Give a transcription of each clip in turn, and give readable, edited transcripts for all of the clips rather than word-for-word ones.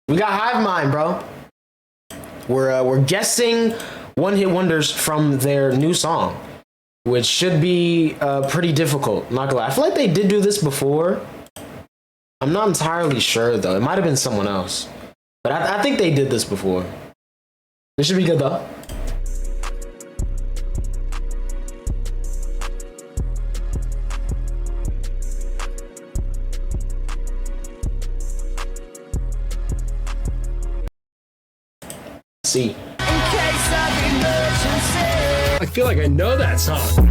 We got Hive Mind, bro. We're guessing one-hit wonders from their new song, which should be pretty difficult. Not gonna lie. I feel like they did do this before. I'm not entirely sure though. It might have been someone else, but I think they did this before. This should be good though. See. I feel like I know that song.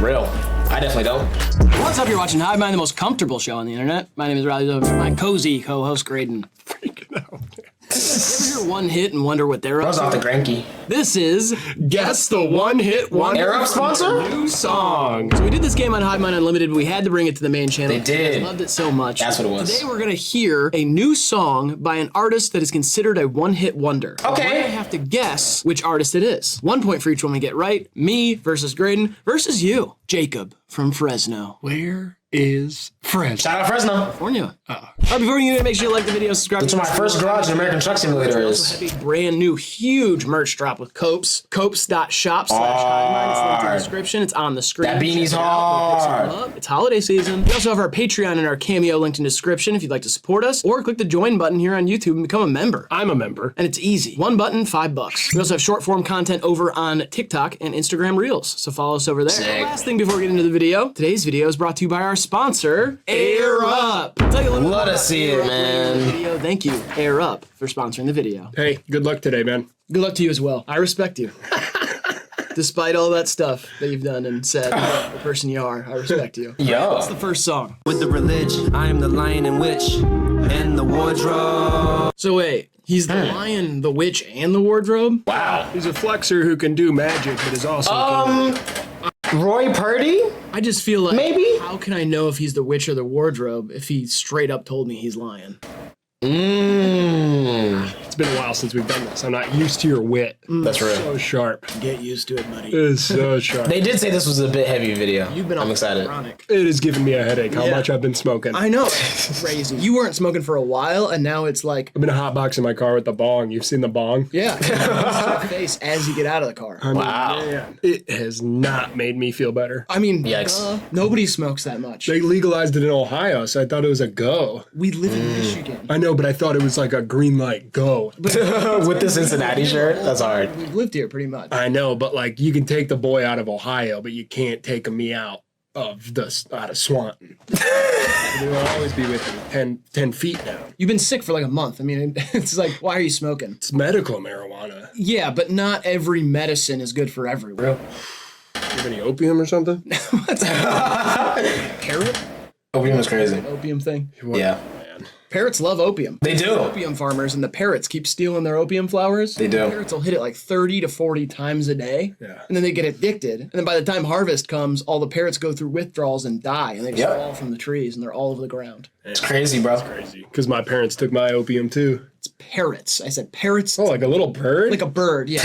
Real. I definitely don't. What's up? You're watching Hive Mind, the most comfortable show on the internet. My name is Riley. My cozy co-host Graydon. Freaking out. You ever hear one hit and wonder what they're up That was to? off the Granky. This is Guess the one-hit wonder. Air Up sponsor? New song. So we did this game on Hive Mind Unlimited, but we had to bring it to the main channel. They did. I loved it so much. That's what it was. Today we're gonna hear a new song by an artist that is considered a one-hit wonder. Okay. We're gonna have to guess which artist it is. 1 point for each one we get right. Me versus Graydon versus you, Jacob from Fresno. Where is Fred? Shout out Fresno. California. All right, before we get into it, make sure you like the video, subscribe. That's where my first garage in American Truck Simulator We is. also have a brand new, huge merch drop with Copes. Copes.shop/HiveMind. It's linked in the description. It's on the screen. That beanie's Check it out. Go pick hard. some up. It's holiday season. We also have our Patreon and our Cameo linked in the description if you'd like to support us, or click the join button here on YouTube and become a member. I'm a member. And it's easy. One button, $5. We also have short form content over on TikTok and Instagram Reels, so follow us over there. Sick. Last thing before we get into the video, today's video is brought to you by our sponsor, Air Up. I'll tell you a little Let bit us about see Air it, Up later in the man. video. Thank you, Air Up, for sponsoring the video. Hey, good luck today, man. Good luck to you as well. I respect you. Despite all that stuff that you've done and said, the person you are, I respect you. Yo. What's the first song? With the religion, I am the lion and witch, and the wardrobe. So wait, he's the lion, the witch, and the wardrobe? Wow. He's a flexer who can do magic, but is also Roy Purdy? I just feel like, Maybe? how can I know if he's the witch or the wardrobe if he straight up told me he's lying? It's been a while since we've done this. I'm not used to your wit. That's real. So sharp. Get used to it, buddy. It is so sharp. They did say this was a bit heavy video. You've been I'm on excited. chronic. It has given me a headache how Yeah. much I've been smoking. I know. Crazy. You weren't smoking for a while, and now it's like, I've been hotboxing my car with the bong. You've seen the bong? yeah, it's in your face as you get out of the car. I mean, Wow. man, it has not made me feel better. I mean, Yikes. nobody smokes that much. They legalized it in Ohio, so I thought it was a go. We live in Michigan. I know, but I thought it was like a green light go. With the Cincinnati shirt? That's hard. We've lived here pretty much. I know, but like you can take the boy out of Ohio, but you can't take me out of Swanton. They will always be with me 10 feet down. You've been sick for like a month. I mean, it's like, why are you smoking? It's medical marijuana. Yeah, but not every medicine is good for everyone. You have any opium or something? Parrot? Opium is crazy. Opium thing? Yeah. Man. Parrots love opium. They do. Opium farmers and the parrots keep stealing their opium flowers. They do. The parrots will hit it like 30 to 40 times a day. Yeah. And then they get addicted. And then by the time harvest comes, all the parrots go through withdrawals and die. And they just Yep. fall from the trees and they're all over the ground. It's crazy, bro. Crazy. Because my parents took my opium too. It's parrots. I said parrots. Oh, like a little bird? Like a bird, yeah.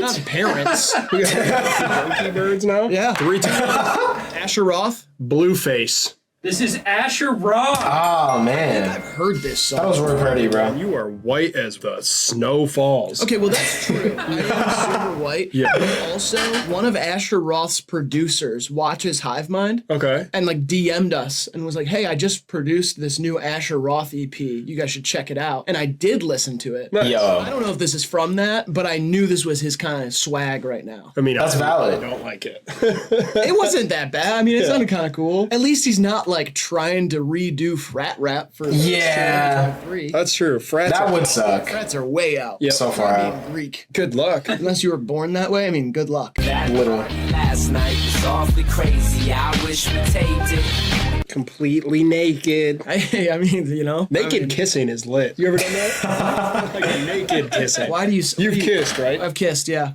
Not parrots. Monkey birds now? Yeah. 3 times. Asher Roth. Blueface. This is Asher Roth. Oh, man. I've heard this That was song. Roy Purdy, bro. You are white as the snow falls. Okay, well that's true. I am super white. Yeah. But also, one of Asher Roth's producers watches Hive Mind Okay. and like DM'd us and was like, "Hey, I just produced this new Asher Roth EP. You guys should check it out." And I did listen to it. Nice. I Yo. don't know if this is from that, but I knew this was his kind of swag right now. I mean, That's I valid. don't like it. It wasn't that bad. I mean, it sounded kind of cool. At least he's not like trying to redo frat rap for Yeah. 2023. That's true. Frats That are- would suck. Frats are way out. Yeah. So far I out. mean, Greek. Good luck. Unless you were born that way, I mean, good luck. Little. Last night was awfully crazy. I wish we taped it. Completely naked. I mean, you know. Naked kissing is lit. You ever done that? Like naked kissing. Why do you? You've kissed, right? I've kissed, yeah.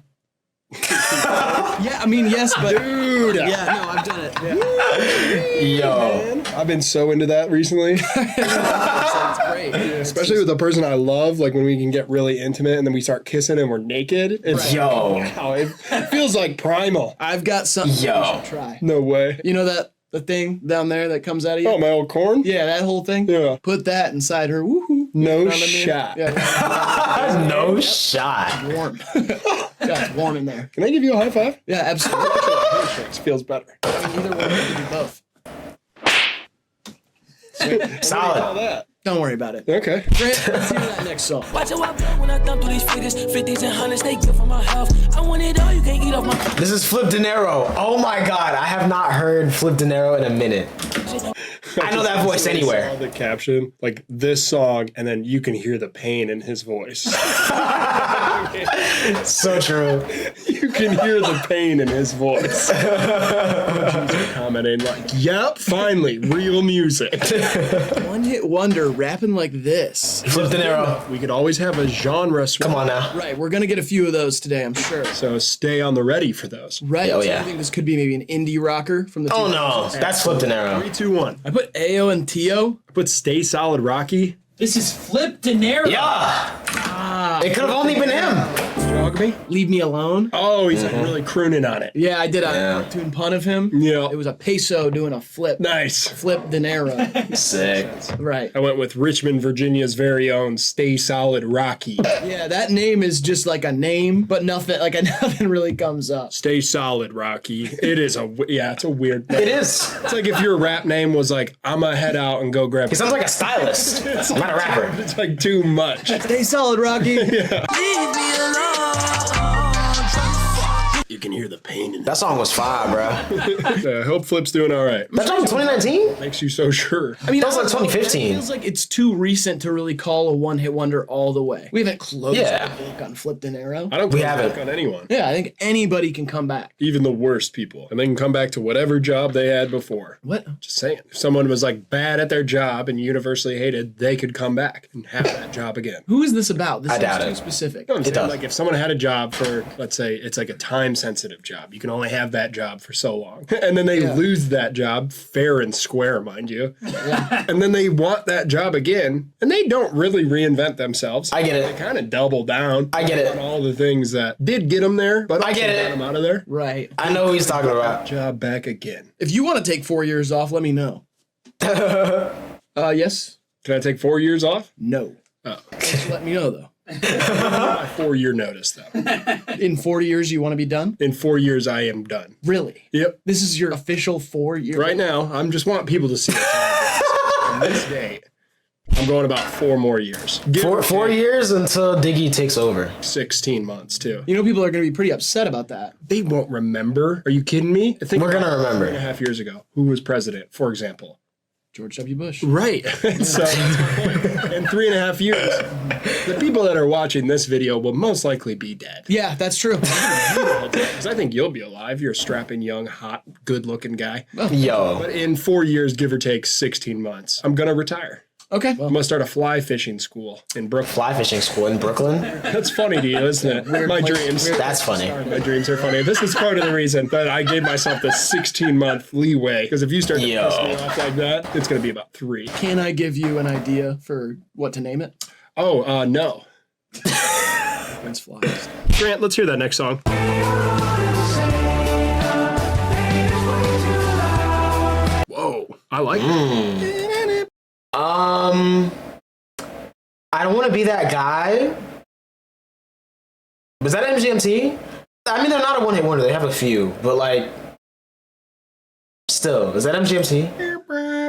Yeah, I mean, yes, but Dude. yeah, no, I've done it. Yeah. Yo. I've been so into that recently. It's great. Especially with the person I love, like when we can get really intimate and then we start kissing and we're naked. It's Yo. wow, it feels like primal. I've got something Yo. you should try. No way. You know the thing down there that comes out of you? Oh, my old corn? Yeah, that whole thing. Yeah. Put that inside her. Woohoo. No shot. Yeah, No shot. warm. Yeah, it's warm in there. Can I give you a high five? Yeah, absolutely. Handshakes feels better. Either one, we can do both. Solid. Don't worry about it. Okay. Grant, let's hear that next song. Watch how I blow when I thumb through these figures. 50s and 100s, they good for my health. I want it all, you can't eat off my. This is Flip Dinero. Oh my god, I have not heard Flip Dinero in a minute. I know that voice anywhere. The caption, like this song, and then you can hear the pain in his voice. So true. You can hear the pain in his voice. Commenting like, "Yep, finally, real music." One hit wonder rapping like this. Flip Dinero. We could always have a genre swap. Come on now. Right, we're gonna get a few of those today, I'm sure. So stay on the ready for those. Right. Oh, so yeah. I think this could be maybe an indie rocker from the. Oh 2000s. no, that's Flip Dinero. 3, 2, 1. I put Ao and Tio. I put Stay Solid Rocky. This is Flip Dinero. Yeah. It could have only been him. Geography. Leave Me Alone. Oh, he's like really crooning on it. Yeah, I did a Yeah. cartoon pun of him. Yeah. It was a peso doing a flip. Nice. Flip dinero. Sick. Right. I went with Richmond, Virginia's very own Stay Solid Rocky. Yeah, that name is just like a name, but nothing nothing really comes up. Stay Solid Rocky. It is it's a weird name. It is. It's like if your rap name was like, I'm gonna head out and go grab. He sounds like a stylist, not a rapper. It's like too much. Stay solid, Rocky. Leave me alone. You can hear the pain in That song was fire, bro. I hope Flip's doing all right. That dropped in 2019? Makes you so sure. I mean, That was like I don't know, 2015. It feels like it's too recent to really call a one-hit wonder all the way. We haven't closed Yeah. the book on Flip Dinero. I don't We close haven't. back on anyone. Yeah, I think anybody can come back. Even the worst people. And they can come back to whatever job they had before. What? Just saying. If someone was like bad at their job and universally hated, they could come back and have that job again. Who is this about? This I is doubt too it. specific. You know what I'm saying? does. Like if someone had a job for, let's say it's like a time sensitive job, you can only have that job for so long. And then they lose that job, fair and square, mind you. And then they want that job again, and they don't really reinvent themselves. I get They it. kind of double down. I get it. On all the things that did get them there, but I also get it. got them out of there. Right. I know who he's talking about. Job back again. If you want to take 4 years off, let me know. Yes? Can I take 4 years off? No. Oh. Just let me know, though. My 4-year notice, though. In 40 years, you want to be done? In 4 years, I am done. Really? Yep. This is your official 4 years? Right now, I'm just want people to see it. On this date, I'm going about 4 more years. Give or Four take years until Diggy takes over. 16 months, too. You know, people are going to be pretty upset about that. They won't remember. Are you kidding me? I think We're gonna about remember. 3.5 years ago, who was president, for example? George W. Bush. Right. So, in 3.5 years, the people that are watching this video will most likely be dead. Yeah, that's true. Because I think you'll be alive. You're a strapping, young, hot, good-looking guy. Yo. But in 4 years, give or take 16 months, I'm gonna retire. Okay. I'm gonna start a fly fishing school in Brooklyn. Fly fishing school in Brooklyn? That's funny to you, isn't it? My dreams. That's funny. My dreams are funny. This is part of the reason that I gave myself this 16-month leeway. Because if you start to piss me off like that, it's going to be about 3. Can I give you an idea for what to name it? Oh, no. When's flies? Grant, let's hear that next song. Whoa, I like it. I don't want to be that guy. Was that MGMT? I mean, they're not a one-hit wonder. They have a few, but like, still, is that MGMT?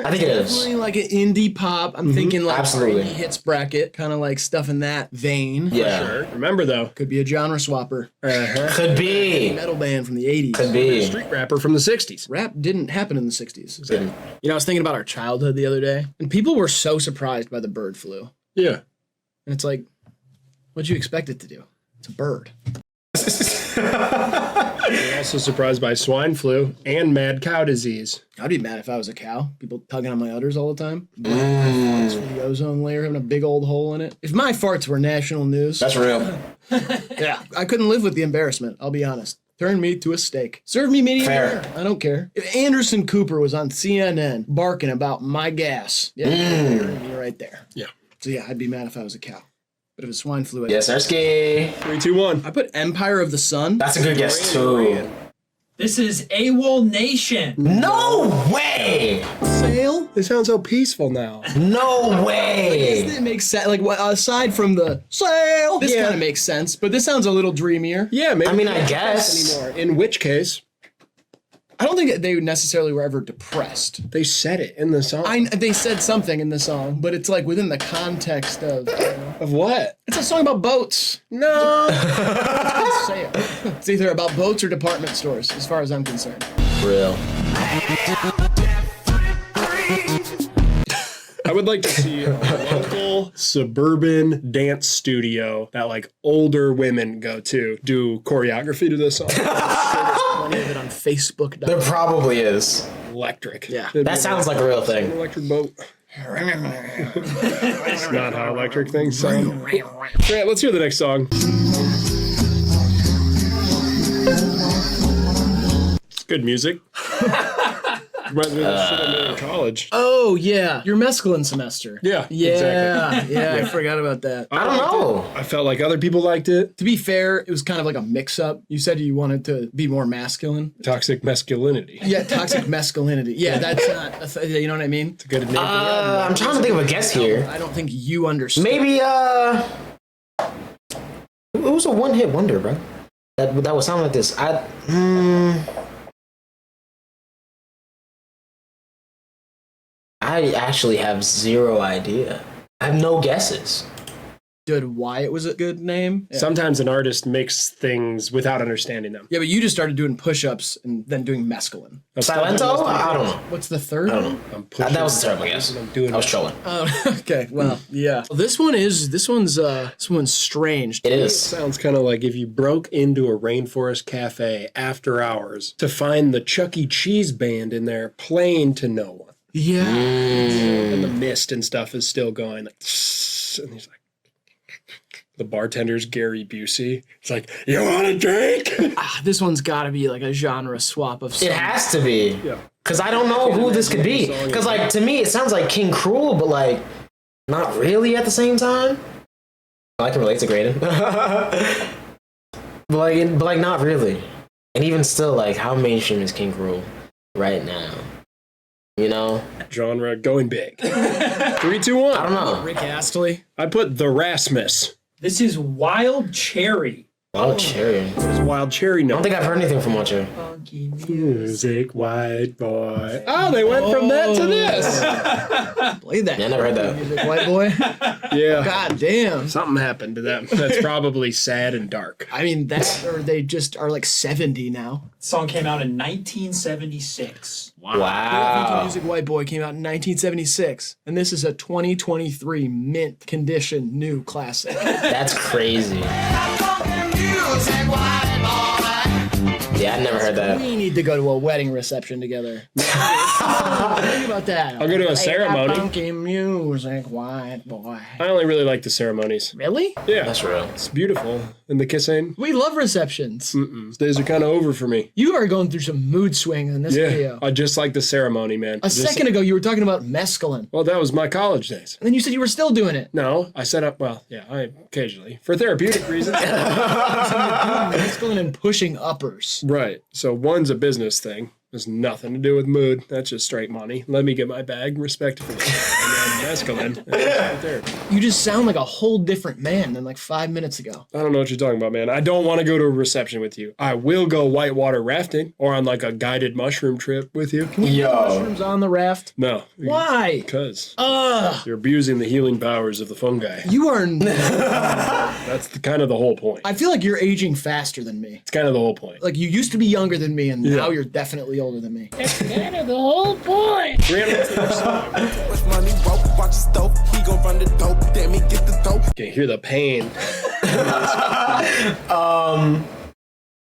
I think it is. Definitely like an indie pop. I'm thinking like Absolutely. indie hits bracket, kind of like stuff in that vein. Yeah, Sure. Remember, though, Could be a genre swapper. could be. Metal band from the 80s. Could be. street rapper from the 60s. Rap didn't happen in the 60s. You know, I was thinking about our childhood the other day, and people were so surprised by the bird flu. Yeah. And it's like, what'd you expect it to do? It's a bird. We're also surprised by swine flu and mad cow disease. I'd be mad if I was a cow. People tugging on my udders all the time. Farts for the ozone layer having a big old hole in it. If my farts were national news, That's real. yeah, I couldn't live with the embarrassment. I'll be honest. Turn me to a steak. Serve me medium Fair. rare. I don't care. If Anderson Cooper was on CNN barking about my gas, yeah, turn me right there. Yeah. So yeah, I'd be mad if I was a cow. But if it's swine flu, Yes, Ersky. 3, 2, 1. I put Empire of the Sun. That's a good guess too. This is AWOLNATION. No way! Sail? They sound so peaceful now. No way! It makes sense. Like, aside from the sail, this kind of makes sense. But this sounds a little dreamier. Yeah, maybe. I mean, I guess. Anymore. In which case, I don't think they necessarily were ever depressed. they said it in the song. They said something in the song, but it's like within the context of. Of what? It's a song about boats. No. Sail. It's either about boats or department stores, as far as I'm concerned. Real. I would like to see a local suburban dance studio that like older women go to do choreography to this song. Plenty of it on Facebook. There probably is. Electric. Yeah. That sounds like a real An thing. electric boat. That's not how electric things sound. Yeah, let's hear the next song. It's good music. Reminds me of the shit I made in college. Oh yeah, your mescaline semester. Yeah, Yeah, exactly. yeah. I forgot about that. I don't know. I felt like other people liked it. To be fair, it was kind of like a mix-up. You said you wanted to be more masculine. Toxic masculinity. Yeah, toxic masculinity. Yeah, that's not. You know what I mean? It's a good name for the album. I'm trying to think of a guess here. I don't think you understand. Maybe, it was a one-hit wonder, bro. That would sound like this. I actually have zero idea. I have no guesses. Why it was a good name. Yeah. Sometimes an artist makes things without understanding them. Yeah, but you just started doing push-ups and then doing mescaline. Silento? I don't know. What's the third? I don't know. I'm pushing. That was a terrible guess. I'm doing I was that. trolling. Oh, okay. Well, yeah. Well, this one's strange. It It is. sounds kind of like if you broke into a rainforest cafe after hours to find the Chuck E. Cheese band in there playing to no one. Yeah. And the mist and stuff is still going. Like, and he's like, the bartender's Gary Busey. It's like, you want a drink? This one's got to be like a genre swap of. It has to be. Yeah. Because I don't know who this could be. Because, like, to me, it sounds like King Cruel, but, like, not really at the same time. I can relate to Graydon. but, like, not really. And even still, like, how mainstream is King Cruel right now? You know? Genre going big. 3, 2, 1. I don't know. Rick Astley. I put the Rasmus. This is Wild Cherry. Wild Cherry. What is Wild Cherry I know? don't think I've heard anything from Wild Cherry. Music, white boy. Oh, they went from that to this. Play that. Yeah, I never heard that. Music, white boy. Yeah. God damn. Something happened to them. That's probably sad and dark. I mean, or they just are like 70 now. Song came out in 1976. Wow. Music White Boy came out in 1976, and this is a 2023 mint condition new classic. That's crazy. Yeah, I never heard that. We need to go to a wedding reception together. Think about that. I'll go to a ceremony. Funky music, white boy. I only really like the ceremonies. Really? Yeah. That's real. It's beautiful. And the kissing. We love receptions. These days are kind of over for me. You are going through some mood swing in this Yeah. video. I just like the ceremony, man. A second ago, you were talking about mescaline, Well, that was my college days. and then you said you were still doing it. No, I set up, well, yeah, I occasionally. For therapeutic reasons. Mescaline and pushing uppers. Right. So one's a business thing. Has nothing to do with mood. That's just straight money. Let me get my bag respectfully. And then mescaline. Right there. You just sound like a whole different man than like 5 minutes ago. I don't know what you're talking about, man. I don't want to go to a reception with you. I will go whitewater rafting or on like a guided mushroom trip with you. Yo. Mushrooms on the raft. No. Why? Because Ugh. you're abusing the healing powers of the fungi. You are. That's kind of the whole point. I feel like you're aging faster than me. It's kind of the whole point. Like you used to be younger than me, and now you're definitely older than me. Rihanna, Much money, rope, watch the stove. We gon' run the dope. Damn it, get the dope. can you hear the pain?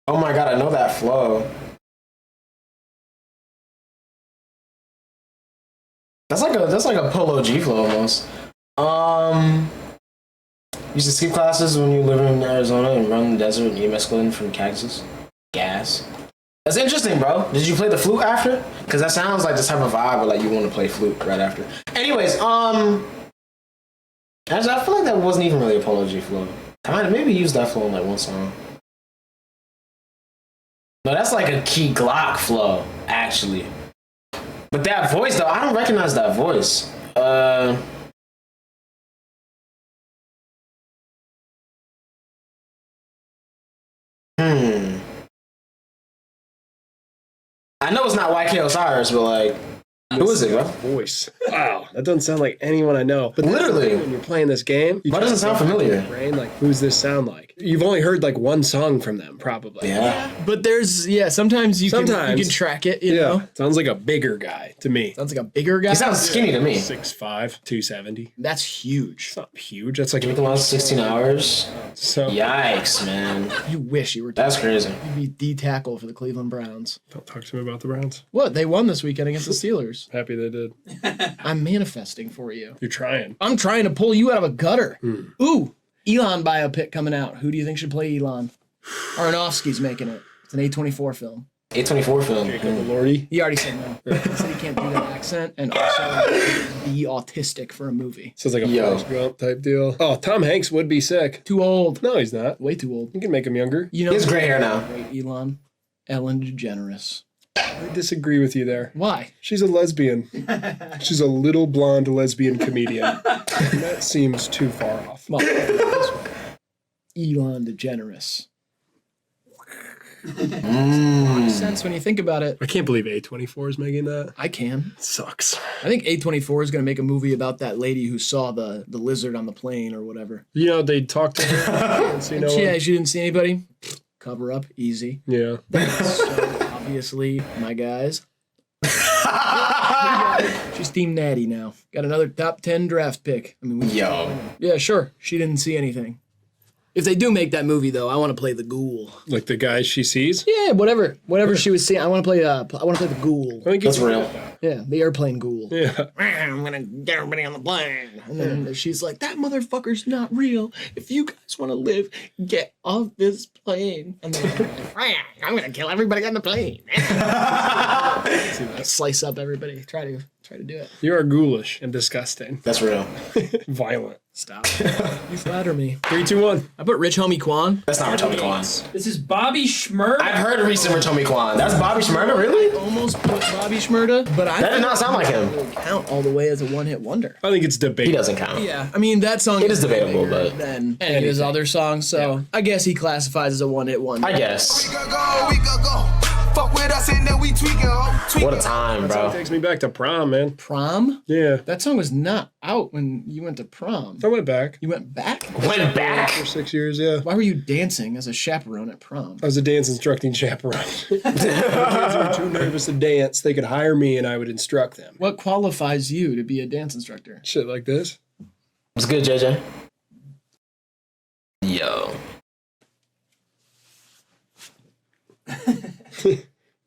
Oh my god, I know that flow. That's like a Polo G flow almost. Used to skip classes when you live in Arizona and run the desert and eat mescaline from cactus. Gas. That's interesting, bro. Did you play the flute after? Because that sounds like the type of vibe where like you want to play flute right after. Anyways, actually, I feel like that wasn't even really a Polo G flow. I might have maybe used that flow in like one song. No, that's like a Key Glock flow, actually. But that voice, though, I don't recognize that voice. I know it's not YK Osiris, but like, who is it, bro? Voice. Wow, that doesn't sound like anyone I know. But Literally, when you're playing this game, why doesn't it sound familiar? Brain, like, who's this sound like? You've only heard like one song from them, probably. Yeah. But there's sometimes you can track it. You know, sounds like a bigger guy to me. sounds like a bigger guy. He sounds skinny to me. 6'5", 270. That's huge. It's not huge. That's like The last 16 hours. so. Yikes, man. You wish you were. That's crazy. You'd be D tackle for the Cleveland Browns. Don't talk to me about the Browns. What? They won this weekend against the Steelers. Happy they did. I'm manifesting for you. You're trying. I'm trying to pull you out of a gutter. Ooh, Elon biopic coming out. Who do you think should play Elon? Aronofsky's making it. It's an A24 film. A24 film. Jacob Lordy. He already said no. He said he can't do that accent and also be autistic for a movie. Sounds like a Forrest Gump type deal. Oh, Tom Hanks would be sick. Too old. No, he's not. Way too old. You can make him younger. You know, He has gray hair now. Great Elon. Ellen DeGeneres. I disagree with you there. Why? She's a lesbian. She's a little blonde lesbian comedian. And that seems too far off. Well, Elon DeGeneres. Makes sense when you think about it. I can't believe A24 is making that. I can. It sucks. I think A24 is going to make a movie about that lady who saw the lizard on the plane or whatever. You know, they talked to her. Didn't see no one. Yeah, she didn't see anybody. Cover up, easy. Yeah. So obviously, my guys. She's Team Natty now. Got another top 10 draft pick. I mean, yeah, sure. She didn't see anything. If they do make that movie, though, I want to play the ghoul. Like the guy she sees? Yeah, whatever she was seeing. I want to play. I want to play the ghoul. I think That's real. Yeah, the airplane ghoul. Yeah. I'm gonna get everybody on the plane. And then she's like, that motherfucker's not real. If you guys want to live, get off this plane. And then I'm gonna kill everybody on the plane. Slice up everybody. Try to do it. You are ghoulish and disgusting. That's real. Violent. Stop. You flatter me. 3, 2, 1. I put Rich Homie Quan. That's not Rich Homie Quan. This is Bobby Shmurda. I've heard a recent Rich Homie Quan. That's Bobby Shmurda, really? Almost put Bobby Shmurda, but I That did not sound like him. don't count all the way as a one-hit wonder. I think it's He debatable. doesn't count. Yeah, I mean that song. It is debatable, bigger but than any of his other songs, so I guess he classifies as a one-hit wonder. I guess. We could go. Fuck with us and then we tweaking, What a time, bro. Takes me back to prom, man. Prom? Yeah. That song was not out when you went to prom. I went back. You went back? Went back. For 6 years, yeah. Why were you dancing as a chaperone at prom? I was a dance instructing chaperone. The kids were too nervous to dance. They could hire me and I would instruct them. What qualifies you to be a dance instructor? Shit like this. What's good, JJ? Yo.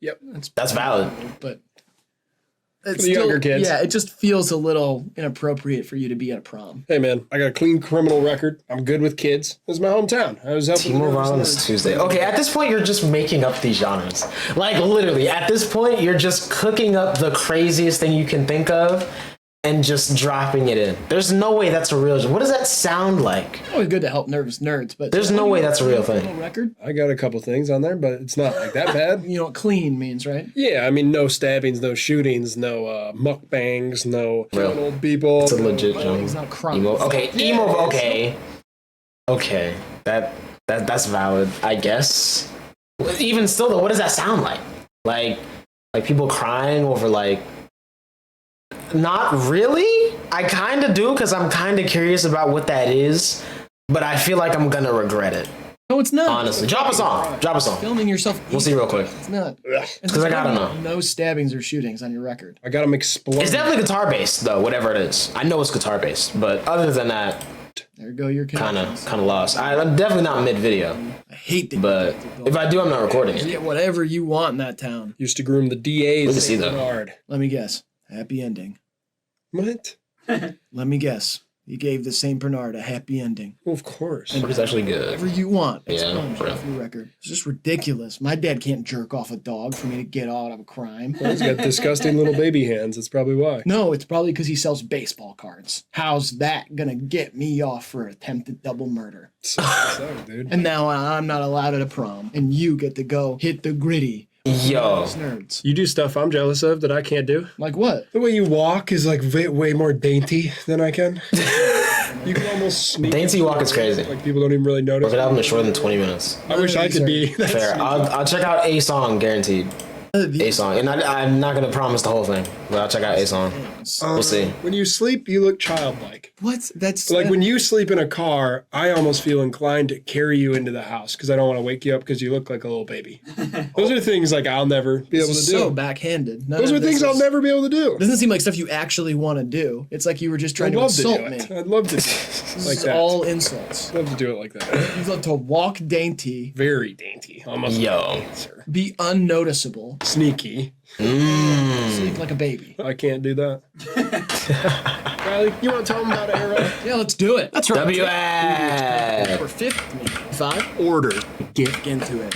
Yep. That's valid. But it's the younger kids. Yeah, it just feels a little inappropriate for you to be at a prom. Hey, man, I got a clean criminal record. I'm good with kids. This is my hometown. I was helping. Team of Violence Tuesday. Okay, at this point, you're just making up these genres. Like, literally, at this point, you're just cooking up the craziest thing you can think of and just dropping it in. There's no way that's a real. What does that sound like? Always good to help nervous nerds, but There's no way that's a real thing. record. I got a couple things on there, but it's not like that bad. You know what clean means, right? Yeah, I mean, no stabbings, no shootings, no mukbangs, no Real. killing old people. It's a legit It's genre. not crime. Emo. Okay, emo. Okay, okay. That's valid, I guess. Even still, though, what does that sound like? Like people crying over like. Not really. I kind of do because I'm kind of curious about what that is, but I feel like I'm gonna regret it. No, it's not. Honestly, drop a song. Drop a song. Filming yourself. We'll see real quick. It's not. Because I gotta know. No stabbings or shootings on your record. I got them exploding. It's definitely guitar based though, whatever it is. I know it's guitar based, but other than that, There go your kind connections. of lost. I'm definitely not mid video, I hate that. but if I do, I'm not recording it. Get whatever you want in that town. Used to groom the DAs. Look at see, though. hard. Let me guess. Happy ending. What? Let me guess. He gave the Saint Bernard a happy ending. Well, of course. It's actually good. Whatever you want. Yeah, Expunged right. off your record. It's just ridiculous. My dad can't jerk off a dog for me to get out of a crime. He's got disgusting little baby hands. That's probably why. No, it's probably because he sells baseball cards. How's that gonna get me off for attempted double murder? So, dude. And now I'm not allowed at a prom, and you get to go hit the gritty. Yo. Those nerds. You do stuff I'm jealous of that I can't do. Like what? The way you walk is like way more dainty than I can. You can almost sneak. Dainty walk is crazy. Like people don't even really notice. That album is shorter than 20 minutes. I wish I could be. Fair. I'll check out a song, guaranteed. A song. And I'm not going to promise the whole thing, but I'll check out a song. We'll see. When you sleep, you look childlike. What? That's Like when you sleep in a car, I almost feel inclined to carry you into the house because I don't want to wake you up because you look like a little baby. Those are things like I'll never be able to do. so backhanded. Those are things I'll never be able to do. Doesn't seem like stuff you actually want to do. It's like you were just trying I'd to love to do insult me. it. I'd love to do it like It's that. all insults. I'd love to do it like that. You love to walk dainty, Very dainty. Almost Yo. like a dancer. be unnoticeable, Sneaky. sleep like a baby. I can't do that. Riley, you want to tell them about Arrow? Yeah, let's do it. That's right. WA. For 55. Order. Get into it.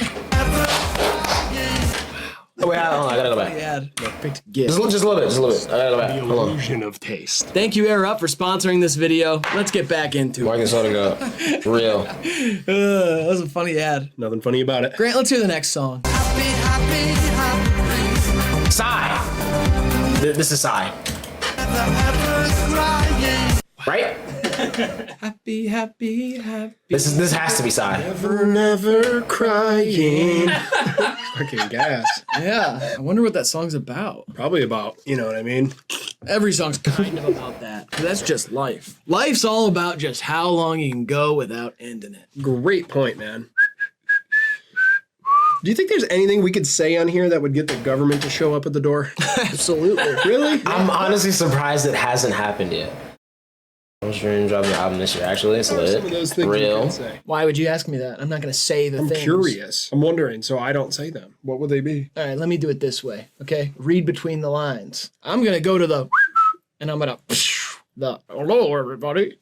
Oh, wait, hold on. I gotta go back. Yeah, perfect gift. Just a little bit. I gotta go back. The Hold on. illusion of taste. Thank you, Air Up, for sponsoring this video. Let's get back into Why it. can soda go? Real. That was a funny ad. Nothing funny about it. Grant, let's hear the next song. Psy. This is Psy. Right? Happy, happy, happy. This has to be Psy. Never crying. Fucking gas. Yeah, I wonder what that song's about. Probably about, you know what I mean? Every song's kind of about that. That's just life. Life's all about just how long you can go without ending it. Great point, man. Do you think there's anything we could say on here that would get the government to show up at the door? Absolutely. Really? I'm honestly surprised it hasn't happened yet. What's your dream dropping the album this year? Actually, it's What are some of lit. those things you Real. can say? Why would you ask me that? I'm not going to say the I'm things. curious. I'm wondering, so I don't say them. What would they be? All right, let me do it this way, okay? Read between the lines. I'm going to go to the, and I'm going to, the, hello, everybody.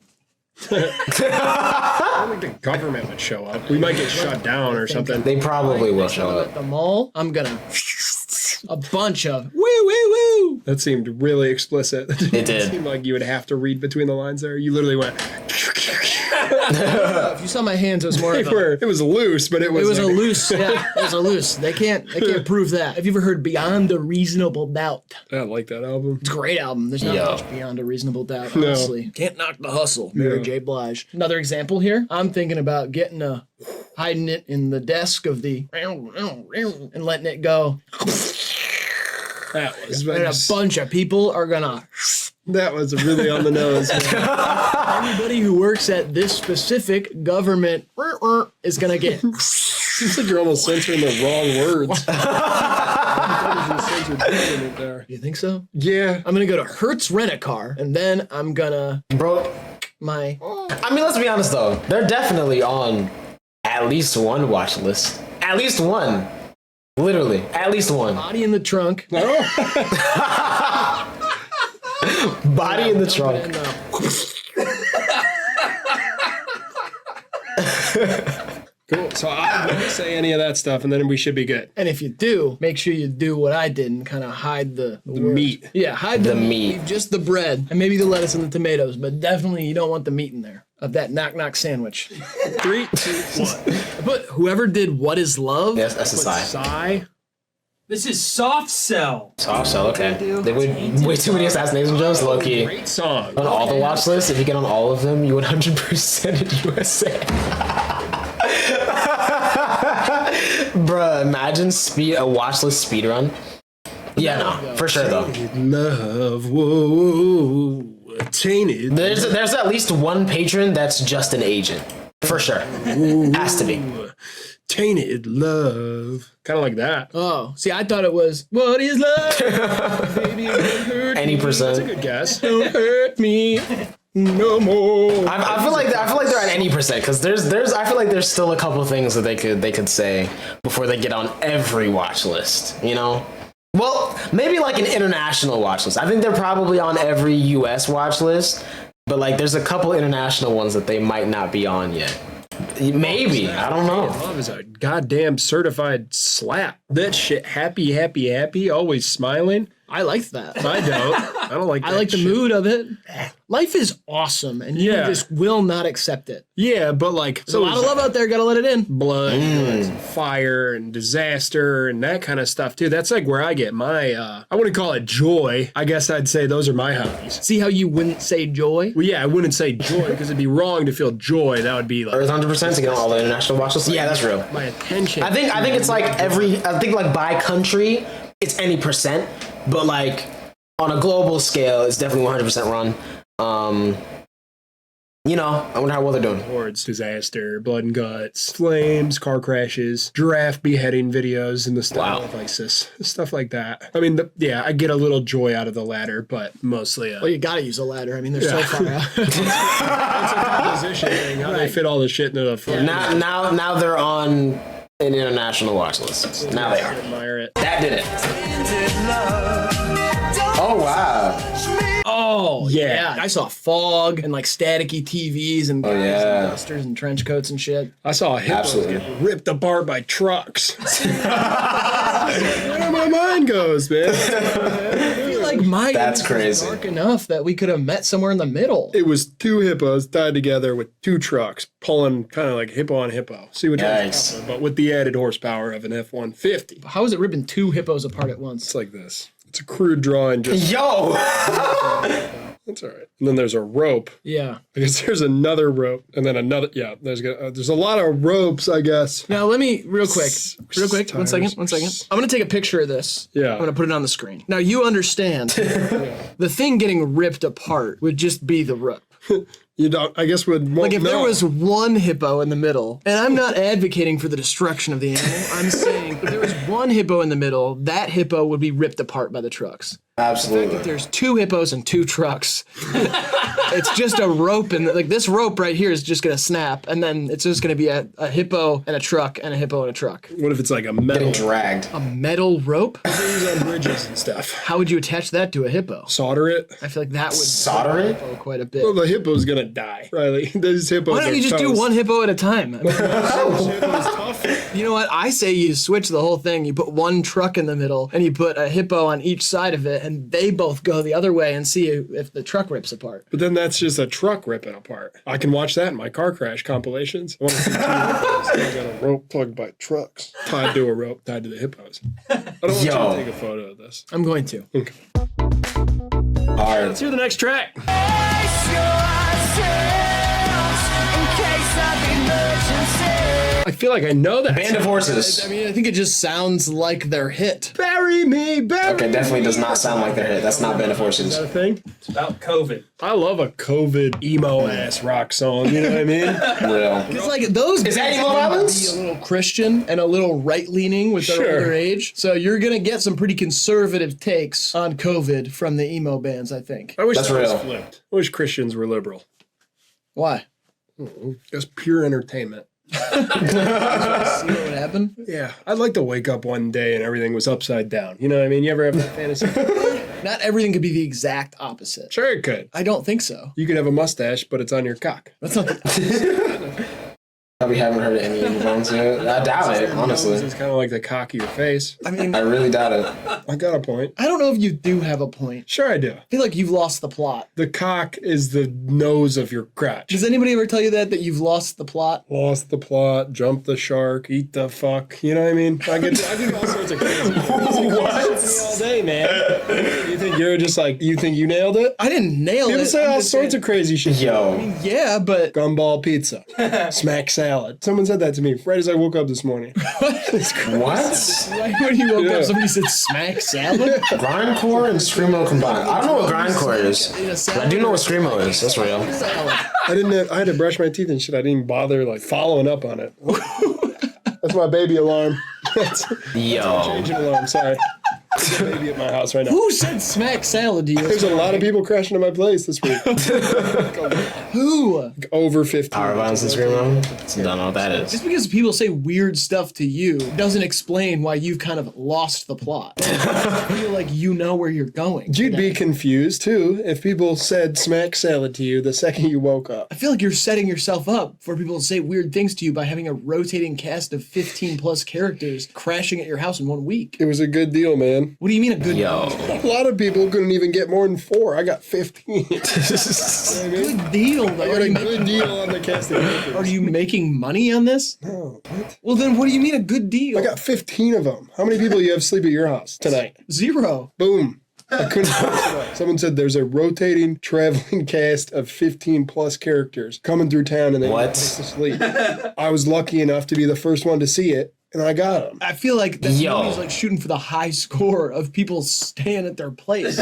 I don't think the government would show up. We might get shut down or something. They probably will show At up. the mall, I'm going to, a bunch of, woo, woo, woo. That seemed really explicit. It did. seemed like you would have to read between the lines there. You literally went. If you saw my hands, it was more of a, It was loose, but it was. it was a like- loose, yeah, it was a loose. They can't prove that. Have you ever heard Beyond a Reasonable Doubt? I like that album. It's a great album. There's not Yo. much beyond a reasonable doubt, No. honestly. Can't knock the hustle. Mary No. J. Blige. Another example here. I'm thinking about getting hiding it in the desk of the and letting it go. That was. And a bunch of people are gonna. That was really on the nose. Man. Everybody who works at this specific government is gonna get. Seems like you're almost censoring the wrong words. There. You think so? Yeah. I'm gonna go to Hertz Rent-A-Car, and then I'm gonna Bro, my. I mean, let's be honest though. They're definitely on at least one watch list. At least one. Literally, at least one. Body in the trunk. Body in the trunk. And, Cool. So I won't say any of that stuff, and then we should be good. and if you do, make sure you do what I did and kind of hide the words. meat. Yeah, hide the meat. Leave just the bread and maybe the lettuce and the tomatoes, but definitely you don't want the meat in there of that knock knock sandwich. 3, 2, 1. But whoever did What Is Love? Yes, that's a Psy. Sigh. This is Soft Cell. Soft Cell, okay. They would way too many assassination jokes, low key. Great song. On all the watch lists, if you get on all of them, you 100% in USA. Bruh, imagine a watch list speed run. Yeah, no, for sure though. Love, whoa, tainted. There's at least one patron that's just an agent. For sure. Has to be. Tainted love. Kind of like that. Oh, see, I thought it was What Is Love? Baby, don't hurt Any me. percent. Good guess. Don't hurt me no more. I feel like they're at any percent because I feel like there's still a couple things that they could say before they get on every watch list, you know? Well, maybe like an international watch list. I think they're probably on every US watch list. But like, there's a couple international ones that they might not be on yet. Maybe, I don't know. Love is a goddamn certified slap. That shit, happy, happy, happy, always smiling. I liked that. I don't. I don't like. I that like the shit. mood of it. Life is awesome, and you Yeah. just will not accept it. Yeah, but like, There's a lot of love out there. Gotta let it in. blood, and fire, and disaster, and that kind of stuff too. That's like where I get my. I wouldn't call it joy. I guess I'd say those are my hobbies. See how you wouldn't say joy? Well, yeah, I wouldn't say joy because it'd be wrong to feel joy. That would be like Earth 100% to get on all the international watch lists. Yeah, that's real. my attention. I think it's like I think like by country, it's any percent, but like on a global scale, it's definitely 100% run. You know, I wonder how well they're doing. Towards disaster, blood and guts, flames, car crashes, giraffe beheading videos, and the style of ISIS, stuff like that. I mean, yeah, I get a little joy out of the latter, but mostly. Well, you gotta use a ladder. I mean, they're so far out. It's a composition thing. How they fit all the shit into the front. Now they're on an international watch list. Now they are. Admire it. That did it. Oh wow. Oh, Yeah. I saw fog and like staticky TVs and guys yeah. and dusters and trench coats and shit. I saw a hippo Absolutely. get ripped apart by trucks. Where my mind goes, man. I feel like my That's was crazy. dark enough that we could have met somewhere in the middle. It was two hippos tied together with two trucks pulling kind of like hippo on hippo. See which one's Yikes. tougher, but with the added horsepower of an F-150. How is it ripping two hippos apart at once? It's like this. It's a crude drawing. Just Yo. that's all right. And then there's a rope. Yeah. I guess there's another rope, and then another. Yeah, there's a lot of ropes, I guess. Now let me real quick. One second. Tires. I'm gonna take a picture of this. Yeah. I'm gonna put it on the screen. Now you understand the thing getting ripped apart would just be the rope. You don't. I guess would Like if there was one hippo in the middle, and I'm not advocating for the destruction of the animal, I'm saying if there was one hippo in the middle, that hippo would be ripped apart by the trucks. Absolutely. If there's two hippos and two trucks, it's just a rope, and like this rope right here is just gonna snap, and then it's just gonna be a hippo and a truck and a hippo and a truck. What if it's like a metal? Getting dragged. A metal rope? They use on bridges and stuff. How would you attach that to a hippo? Solder it. I feel like that would Solder it? hippo quite a bit. Well, the hippo's gonna die, Riley. These hippos. Why don't you just do one hippo at a time? I mean, tough. you know what? I say you switch the whole thing. You put one truck in the middle, and you put a hippo on each side of it, and they both go the other way and see if the truck rips apart. But then that's just a truck ripping apart. I can watch that in my car crash compilations. I want to see two hippos. I got a rope plugged by trucks tied to a rope tied to the hippos. I don't want you to take a photo of this. I'm going to. Hard. Let's hear the next track. I feel like I know that. Band of Horses. I mean, I think it just sounds like their hit. Bury me, bury Okay, definitely does not sound like their hit. That's not Band of Horses. Is that a thing? It's about COVID. I love a COVID emo ass rock song. You know what I mean? Real. It's like those Is that bands emo tend to violence? be a little Christian and a little right-leaning with their Sure. older age. So you're gonna get some pretty conservative takes on COVID from the emo bands, I think. I wish That's that was real. flipped. I wish Christians were liberal. Why? Just pure entertainment. See what would happen? Yeah, I'd like to wake up one day and everything was upside down. You know what I mean? You ever have that fantasy? Not everything could be the exact opposite. Sure, it could. I don't think so. You could have a mustache, but it's on your cock. That's not the Probably haven't heard any ones yet. I doubt it, honestly. It's kind of like the cock of your face. I mean, I really doubt it. I got a point. I don't know if you do have a point. Sure, I do. I feel like you've lost the plot. The cock is the nose of your crotch. Does anybody ever tell you that you've lost the plot? Lost the plot, jump the shark, eat the fuck. You know what I mean? I do all sorts of crazy things. All day, man. You think you're just like, you think you nailed it? I didn't nail You it. ever say I'm all just sorts saying- of crazy shit. Yo. Yeah, but Gumball pizza, smack salad. Someone said that to me right as I woke up this morning. What? right when you woke Yeah. up, somebody said smack salad. Grindcore and Screamo combined. I don't know what Grindcore is. But I do know what Screamo is. That's real. Salad. I had to brush my teeth and shit. I didn't even bother like following up on it. That's my baby alarm. That's Yo. changing alarm. Sorry. Maybe at my house right now. Who said smack salad to you? There's a lot of people crashing at my place this week. Who? Over 15. Power violence and scream on. Don't know what that is. Just because people say weird stuff to you doesn't explain why you've kind of lost the plot. I feel like you know where you're going. You'd be confused too if people said smack salad to you the second you woke up. I feel like you're setting yourself up for people to say weird things to you by having a rotating cast of 15 plus characters crashing at your house in 1 week. It was a good deal, man. What do you mean a good Yo. A lot of people couldn't even get more than 4. I got 15. good deal though? I got a good deal on the casting. Are you making money on this? No, what? Well then what do you mean a good deal? I got 15 of them. How many people do you have sleep at your house tonight? 0. Boom. I couldn't Someone said there's a rotating traveling cast of 15 plus characters coming through town and they What? take to sleep. I was lucky enough to be the first one to see it, and I got them. I feel like that Yo. movie's like shooting for the high score of people staying at their place.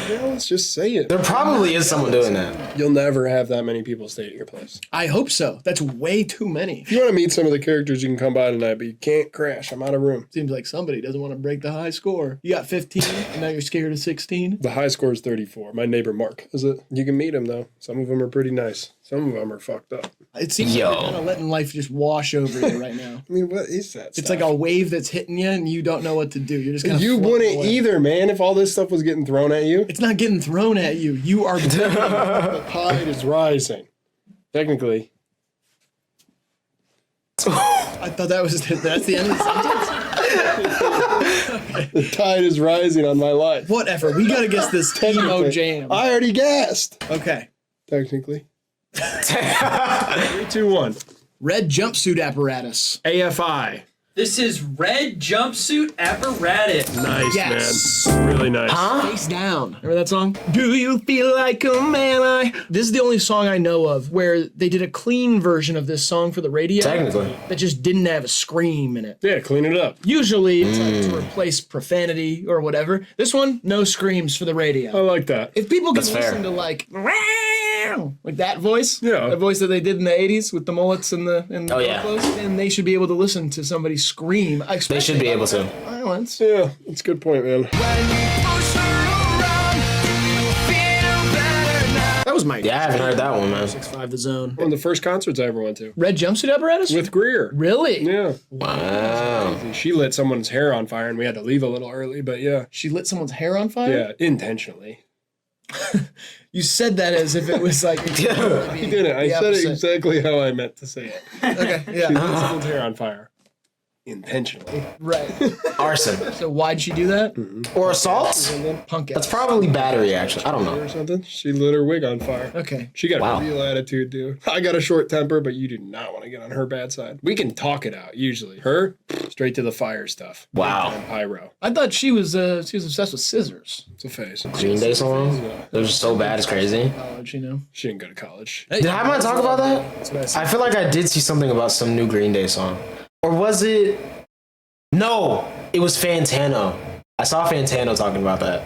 Well, let's just say it. There probably is someone doing that. You'll never have that many people stay at your place. I hope so. That's way too many. If you want to meet some of the characters, you can come by tonight, but you can't crash. I'm out of room. Seems like somebody doesn't want to break the high score. You got 15 and now you're scared of 16? The high score is 34. My neighbor Mark is it. You can meet him though. Some of them are pretty nice. Some of them are fucked up. It seems Yo. like you're kind of letting life just wash over you right now. I mean, what is that? It's like a wave that's hitting you and you don't know what to do. You're just kind of You wouldn't either, man, if all this stuff was getting thrown at you. It's not getting thrown at you. You are The tide is rising. Technically. I thought that's the end of the sentence. The tide is rising on my life. Whatever. We gotta guess this emo jam. I already guessed. Okay. Technically. 3, 2, 1. Red Jumpsuit Apparatus. AFI. This is Red Jumpsuit Apparatus. Nice, Yes. man. Really nice. Face Down. Remember that song? Do you feel like a man? This is the only song I know of where they did a clean version of this song for the radio. Technically. That just didn't have a scream in it. Yeah, clean it up. Usually it's like to replace profanity or whatever. This one, no screams for the radio. I like that. If people can That's fair. listen to like that voice, Yeah. the voice that they did in the 80s with the mullets and the Oh, yeah. clothes, then they should be able to listen to somebody scream. They should be able to. Violence. Yeah, that's a good point, man. That was my Yeah, I haven't heard that one, man. 6'5" The Zone. One of the first concerts I ever went to. Red Jumpsuit Apparatus? With Greer. Really? Yeah. Wow. She lit someone's hair on fire and we had to leave a little early, but yeah. She lit someone's hair on fire? Yeah, intentionally. You said that as if it was like... You didn't. I said it exactly how I meant to say it. Okay, She yeah. lit someone's hair on fire. Intentionally. Right. Arson. So why'd she do that? Or assault? Punk That's ass. probably battery, actually. I don't know. Or something. She lit her wig on fire. Okay. She got Wow. a real attitude, dude. I got a short temper, but you do not want to get on her bad side. We can talk it out, usually. Her, straight to the fire stuff. Wow. And pyro. I thought she was obsessed with scissors. It's a face. Green Day song? They're just so bad, it's crazy. College, you know. She didn't go to college. Did I have to talk about that? I feel like I did see something about some new Green Day song. Or was it... No! It was Fantano. I saw Fantano talking about that.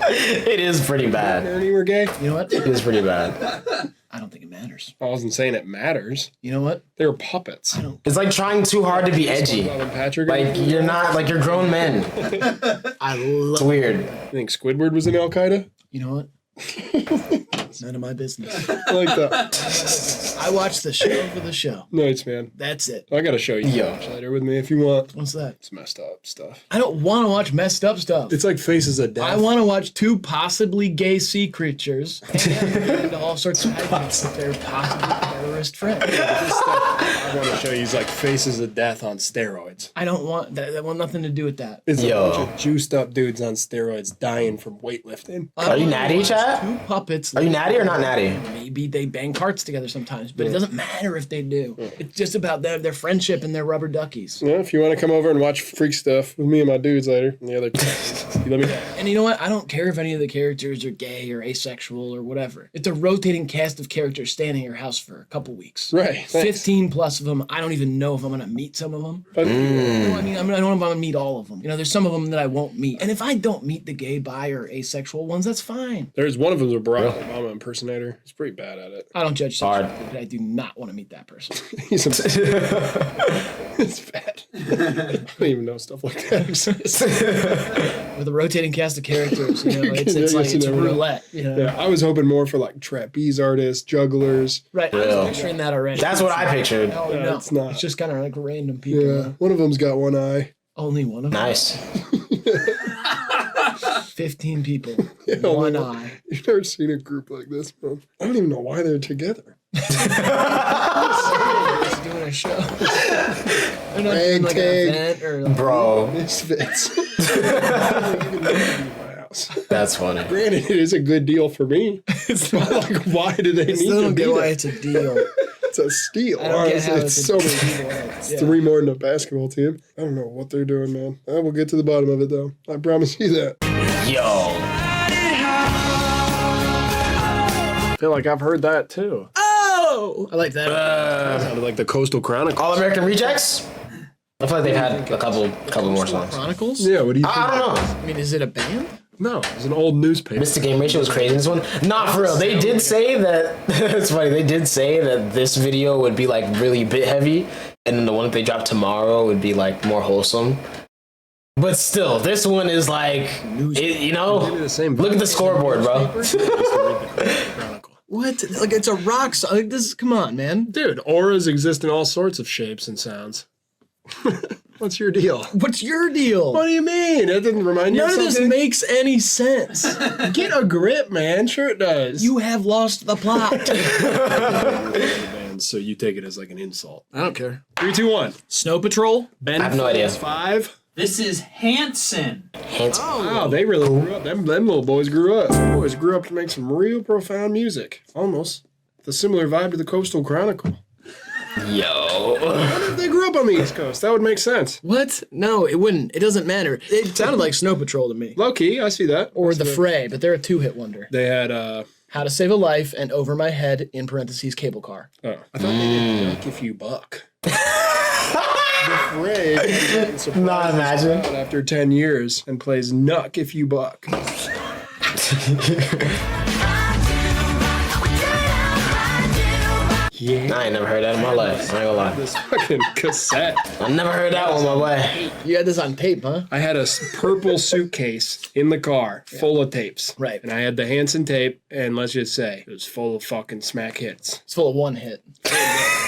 It is pretty bad. Ernie were gay? You know what? It is pretty bad. I don't think it matters. I wasn't saying it matters. You know what? They were puppets. It's like trying too hard to be edgy. Bob and Patrick. Like, you're not... Like, you're grown men. I It's love. weird. You think Squidward was in Al Qaeda? You know what? It's none of my business. I like that. I watch the show for the show. Nice, man. That's it. I gotta show you Yo. watch later with me if you want. What's that? It's messed up stuff. I don't want to watch messed up stuff. It's like Faces of Death. I want to watch two possibly gay sea creatures and into all sorts of hijinks with their possibly terrorist friends. I want to show you like Faces of Death on steroids. I don't want that. That want nothing to do with that. It's Yo. a bunch of juiced up dudes on steroids dying from weightlifting. Are you natty, chat? Two puppets. Are you natty or not natty? Maybe they bang carts together sometimes, but it doesn't matter if they do. It's just about their friendship and their rubber duckies. Yeah, if you want to come over and watch freak stuff with me and my dudes later, and the other, you let me. And you know what? I don't care if any of the characters are gay or asexual or whatever. It's a rotating cast of characters staying at your house for a couple weeks. Right. Thanks. 15 plus of them. I don't even know if I'm gonna meet some of them. But- You know, I mean, I don't know if I'm gonna meet all of them. You know, there's some of them that I won't meet. And if I don't meet the gay, bi, or asexual ones, that's fine. There's one of them's a Barack Obama impersonator. He's pretty bad at it. I don't judge. Hard. but I do not want to meet that person. He's a it's bad. I don't even know stuff like that exists. With a rotating cast of characters, you know, it's Yeah, like you it's never know. roulette. You know? Yeah, I was hoping more for like trapeze artists, jugglers. Right. I was picturing that already. That's what I pictured. Oh, Yeah, no. it's not. It's just kind of like random people. Yeah, one of them's got one eye. Only one of them. Nice. 15 people. Yeah, One only eye. You've never seen a group like this, bro. I don't even know why they're together. Just doing a show. They're not doing like an Tag. event or like, Bro, Misfits. that's funny. Granted, it is a good deal for me. It's not like, why do they I need still to don't be get why there? it's a deal. It's a steal. I don't get Honestly, how it's it's so a many. deal. It's Yeah. 3 more than a basketball team. I don't know what they're doing, man. I will get to the bottom of it, though. I promise you that. Yo. I feel like I've heard that, too. Oh! I like that. Sounded like the Coastal Chronicles. All American Rejects? I feel like they've had a couple more songs. Chronicles? Yeah, what do you think? I don't know. I mean, is it a band? No, it's an old newspaper. Missed the game ratio was crazy in this one. Not for real. They did say that it's funny. They did say that this video would be like really bit heavy, and then the one that they drop tomorrow would be like more wholesome. But still, this one is like, you know, Maybe the same look at the scoreboard, bro. What? Like, it's a rock song. Like, this, come on, man. Dude, auras exist in all sorts of shapes and sounds. What's your deal? What's your deal? What do you mean? That didn't remind you None of of this something? makes any sense. Get a grip, man. Sure it does. You have lost the plot. band, so you take it as like an insult. I don't care. 3, 2, 1. Snow Patrol? Ben I have no idea. 5. This is Hansen. Hands. Wow, they really grew up. Them little boys grew up. Them boys grew up to make some real profound music. Almost. The similar vibe to the Coastal Chronicle. Yo. What if they grew up on the East Coast? That would make sense. What? No, it wouldn't. It doesn't matter. It sounded like Snow Patrol to me. Low key, I see that. Or The Fray, but they're a two-hit wonder. They had, How to Save a Life and Over My Head, in parentheses, Cable Car. I thought they did Duck If You Buck. The Fray Not imagine. after 10 years and plays Nuck If You Buck. Yeah. I ain't never heard that in my life. I ain't gonna lie. This fucking cassette. I never heard that one, my boy. You had this on tape, huh? I had a purple suitcase in the car full of tapes. Right. And I had the Hansen tape, and let's just say it was full of fucking smack hits. It's full of one hit. The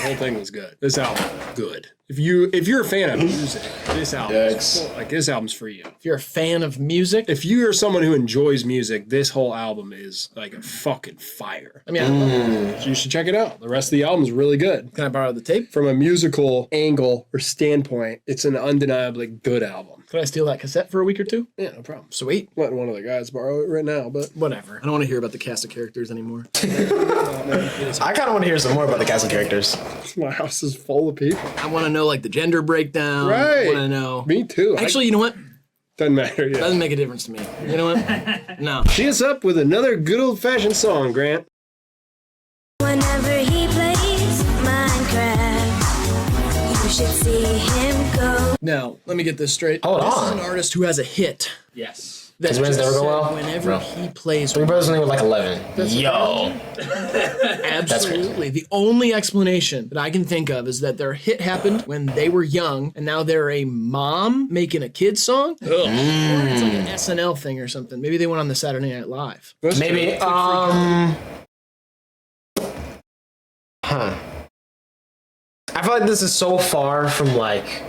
whole thing was good. This album, good. If you're a fan of music, this album's for you. If you're a fan of music, If you are someone who enjoys music, this whole album is like a fucking fire. I mean, I love it. So you should check it out. The rest of the album is really good. Can I borrow the tape? From a musical angle or standpoint, it's an undeniably good album. Can I steal that cassette for a week or two? Yeah, no problem. Sweet. Letting one of the guys borrow it right now, but Whatever. I don't want to hear about the cast of characters anymore. I kind of want to hear some more about the cast and characters. my house is full of people. I want to know, like, the gender breakdown. Right. I want to know. Me too. Actually, you know what? Doesn't matter. Yeah. Doesn't make a difference to me. You know what? No. Tee us up with another good old-fashioned song, Grant. Whenever he plays Minecraft, you should see him go. Now, let me get this straight. Hold this on. is an artist who has a hit. Yes. That His wins just never go said well? Whenever Bro. he plays Three Brothers only with like 11. Yo. Absolutely. The only explanation that I can think of is that their hit happened when they were young, and now they're a mom making a kid's song. Or it's like an SNL thing or something. Maybe they went on the Saturday Night Live. Maybe, I feel like this is so far from like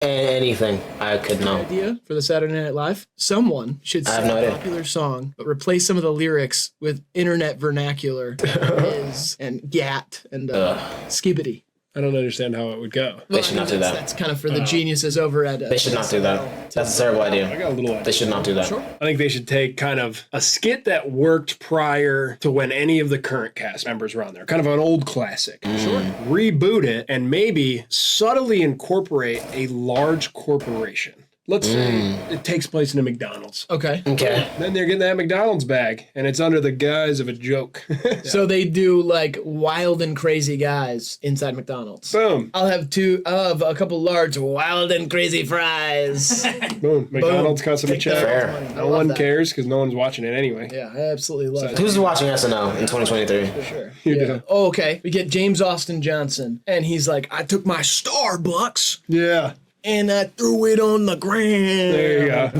anything I could know. Idea for the Saturday Night Live? Someone should I have sing no a idea. popular song, but replace some of the lyrics with internet vernacular, is and gat and skibbity. I don't understand how it would go. They should not do that. That's kind of for the geniuses over at. They should not do that. That's a terrible I idea. got a little idea. They should not do that. I think they should take kind of a skit that worked prior to when any of the current cast members were on there. Kind of an old classic. Sure. Reboot it and maybe subtly incorporate a large corporation. Let's say it takes place in a McDonald's. Okay. Okay. Then they're getting that McDonald's bag, and it's under the guise of a joke. So they do like wild and crazy guys inside McDonald's. Boom. I'll have a couple large wild and crazy fries. Boom. McDonald's cuts him a check. Fair. No one cares because no one's watching it anyway. Yeah, I absolutely love it. Who's watching SNL in 2023? Sure. You Yeah. do. Oh, okay. We get James Austin Johnson, and he's like, I took my Starbucks Yeah. and I threw it on the ground. There you go.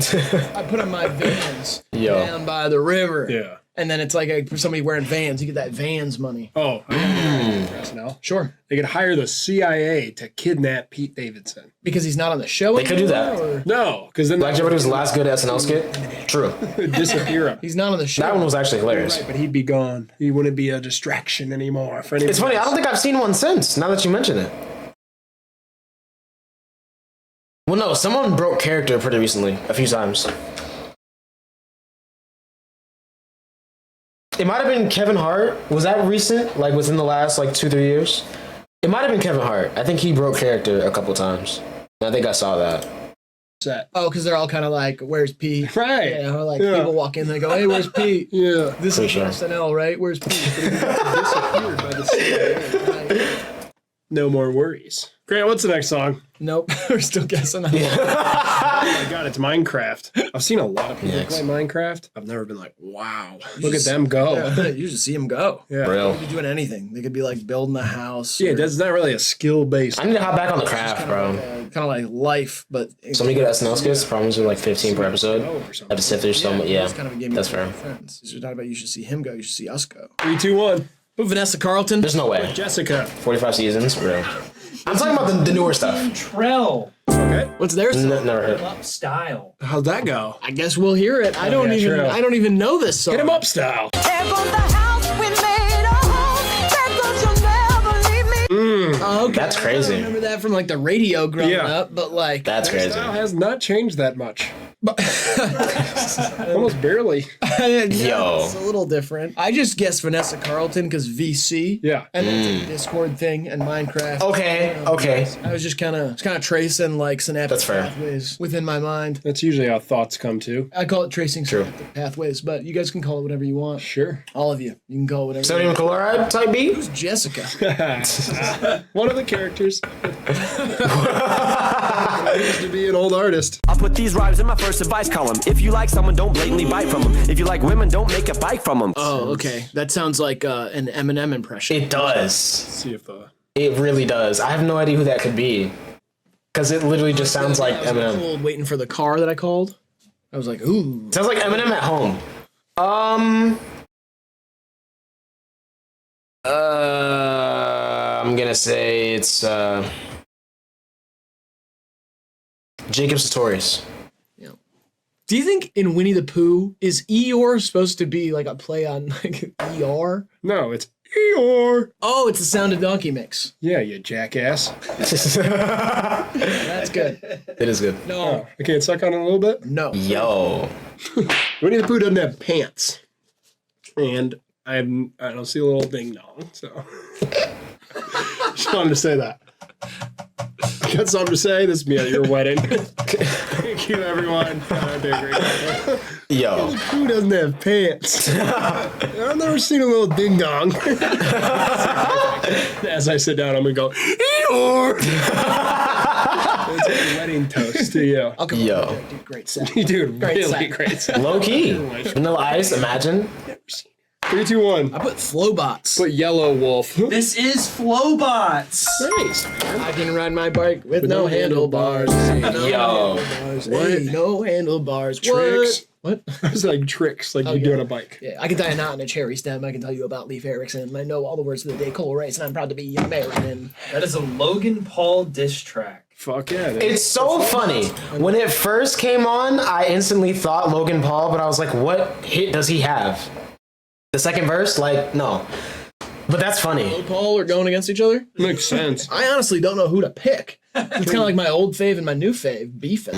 I put on my Vans Yo. down by the river. Yeah. And then it's like for somebody wearing Vans, you get that Vans money. Oh, I got for SNL. Sure. They could hire the CIA to kidnap Pete Davidson. Because he's not on the show. They could do that. Or No, because then Black Jeopardy was the last good SNL skit. True. would disappear him. he's not on the show. That one was actually hilarious. But he'd be gone. He wouldn't be a distraction anymore. For anyone It's funny. I else. don't think I've seen one since. Now that you mention it. Well, no. Someone broke character pretty recently, a few times. It might have been Kevin Hart. Was that recent? Like within the last like 2-3 years? It might have been Kevin Hart. I think he broke character a couple times. I think I saw that. Set. Oh, because they're all kind of like, where's Pete? Right. Yeah, or like Yeah. people walk in and they go, hey, where's Pete? Yeah. This For is sure. SNL, right? Where's Pete? Disappeared by the CIA. No more worries. Grant, what's the next song? Nope, we're still guessing. Oh my god, it's Minecraft. I've seen a lot of people Yes. play Minecraft. I've never been like, wow, look at them go. Yeah, you just see them go. Yeah. Real. They could be doing anything. They could be like building a house. Yeah, that's not really a skill based. I need to hop back on the craft, bro. Kind of like life, but So many good SNL skits. Problems are like 15 per episode. I have to sit through so much. Yeah, it's kind of a game. that's fair. Friends. You're talking about you should see him go. You should see us go. 3, 2, 1. But Vanessa Carlton. There's no way. Jessica. 45 seasons, real. I'm talking about the newer stuff. Trell. Okay. What's their song? Never heard. Up style. How'd that go? I guess we'll hear it. I don't yeah, even. true. I don't even know this song. Hit 'em up style. Oh, okay. That's crazy. I remember that from like the radio growing Yeah. up, but like That's crazy. Style has not changed that much. Almost barely. Yo. it's a little different. I just guessed Vanessa Carlton because VC. Yeah. And that's a Discord thing and Minecraft. Okay, okay. I was just kind of tracing like synaptic That's fair. pathways within my mind. That's usually how thoughts come to. I call it tracing True. synaptic pathways, but you guys can call it whatever you want. Sure. All of you. You can call it whatever. Sodium chloride type beat? Who's Jessica? One of the characters. Used to be an old artist. I'll put these rhymes in my first advice column. If you like someone, don't blatantly bite from them. If you like women, don't make a bike from them. Oh, okay. That sounds like an Eminem impression. It does. See if It really does. I have no idea who that could be. Because it literally just sounds like I was Eminem. cold waiting for the car that I called. I was like, ooh. Sounds like Eminem at home. I'm gonna say it's Jacob Sartorius. Do you think in Winnie the Pooh is Eeyore supposed to be like a play on like ER? No, it's Eeyore. Oh, it's the Sound of Donkey mix. Yeah, you jackass. That's good. It is good. No, Oh, I can't suck on it a little bit. no. Yo. Winnie the Pooh doesn't have pants. And I don't see a little ding dong, so just wanted to say that. Got something to say? This is me at your wedding. Thank you, everyone. I did a great job. Yo. Who doesn't have pants? I've never seen a little ding dong. As I sit down, I'm gonna go, Eeyore! It's a wedding toast to you. I'll come Yo. over there, dude. Great set. You do Great really set. great set. Low key. Vanilla Ice, imagine. 3, 2, 1. I put Flowbots. Put Yellow Wolf. This is Flowbots. Nice. I can ride my bike with no handlebars. Yo. What? No handlebars. Tricks? What? It's like tricks, like you do on a bike. Yeah, I can tie a knot in a cherry stem. I can tell you about Leif Erikson. I know all the words of the Decol race, and I'm proud to be American. That is a Logan Paul diss track. Fuck yeah. Dude. It's so funny. When it first came on, I instantly thought Logan Paul, but I was like, what hit does he have? The second verse? Like, no. But that's funny. Paul are going against each other. Makes sense. I honestly don't know who to pick. It's kind of like my old fave and my new fave beefing.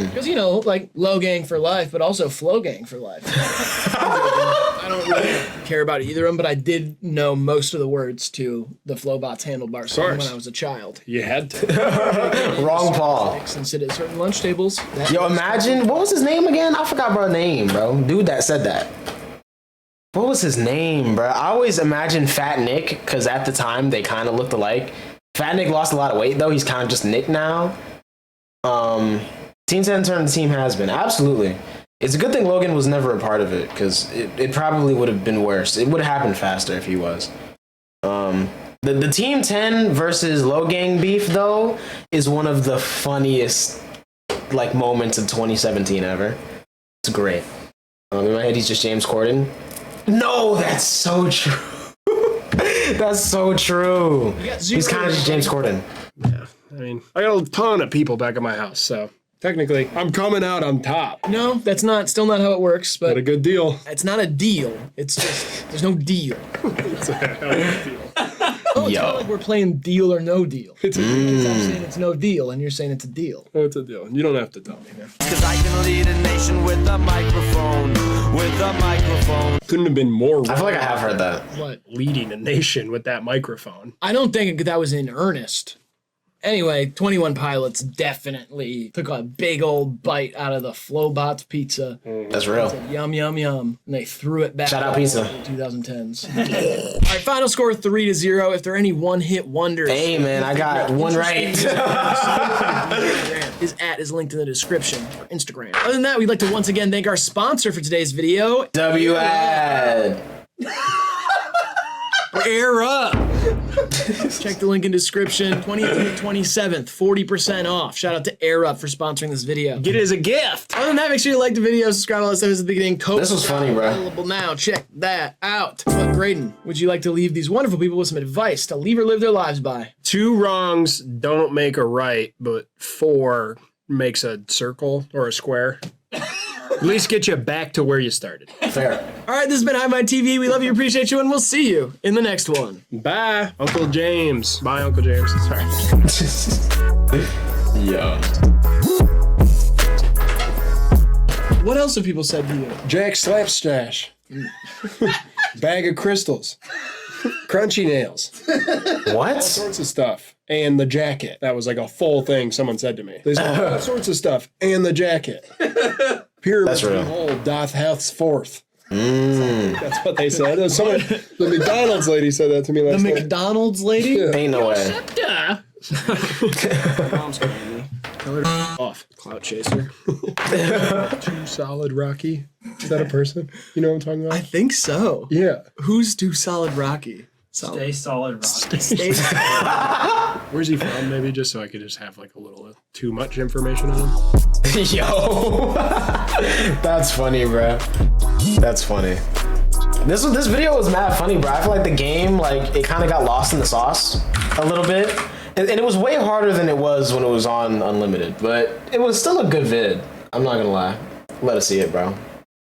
Because, you know, like low gang for life, but also flow gang for life. I don't really care about either of them, but I did know most of the words to the Flowbots Handlebar song when I was a child. You had to. Wrong Paul. And sit at certain lunch tables. Yo, imagine, what was his name again? I forgot bro name, bro. Dude that said that. What was his name, bro? I always imagine Fat Nick, because at the time they kind of looked alike. Fat Nick lost a lot of weight though. He's kind of just Nick now. Team 10 turned Team Has Been. Absolutely. It's a good thing Logan was never a part of it, because it probably would have been worse. It would have happened faster if he was. The Team 10 versus Low Gang beef though is one of the funniest like moments of 2017 ever. It's great. In my head, he's just James Corden. No, that's so true. That's so true. He's kind of just James Corden. Yeah, I mean, I got a ton of people back at my house, so technically, I'm coming out on top. No, that's still not how it works, but a good deal. It's not a deal. It's just, there's no deal. It's a hell of a deal. Oh, it's not like we're playing deal or no deal. I'm saying it's no deal, and you're saying it's a deal. Oh, it's a deal. You don't have to tell me, man. Cause I can lead a nation with a microphone. With a microphone. Couldn't have been more wrong. I feel like I have heard that. What? Leading a nation with that microphone. I don't think that was in earnest. Anyway, 21 Pilots definitely took a big old bite out of the Flowbots pizza. That's real. Said, yum, yum, yum. And they threw it back. Shout out pizza. In the 2010s. All right, final score 3-0. If there are any one-hit wonders. Hey, man, I got one right. His @ is linked in the description for Instagram. Other than that, we'd like to once again thank our sponsor for today's video. WAD. Air Up. Check the link in description. 20th to 27th, 40% off. Shout out to Air Up for sponsoring this video. Get it as a gift. Other than that, make sure you like the video, subscribe, all that stuff at the beginning. Code This was funny, bro. Available now. Check that out. But Graydon, would you like to leave these wonderful people with some advice to leave or live their lives by? 2 wrongs Don't make a right, but 4 makes a circle or a square. At least get you back to where you started. Fair. All right, this has been HiveMind TV. We love you, appreciate you, and we'll see you in the next one. Bye, Uncle James. Bye, Uncle James. Sorry. Yo. What else have people said to you? Jack Slapstash. Bag of crystals. Crunchy nails. What? All sorts of stuff. And the jacket. That was like a full thing someone said to me. They said all sorts of stuff. And the jacket. Pyramid That's real. behold doth hath forth. That's what they said. Someone, the McDonald's lady said that to me last The night. McDonald's lady? Yeah. Ain't no way. Mom's calling me. Tell her off. Clout chaser. Too Solid Rocky. Is that a person? You know what I'm talking about? I think so. Yeah. Who's Too Solid Rocky? Stay solid, Rocky. Stay Where's he from? Maybe just so I could just have like a little too much information on him. Yo. That's funny, bro. That's funny. This video was mad funny, bro. I feel like the game, like, it kind of got lost in the sauce a little bit. And it was way harder than it was when it was on Unlimited. But it was still a good vid. I'm not gonna lie. Let us see it, bro.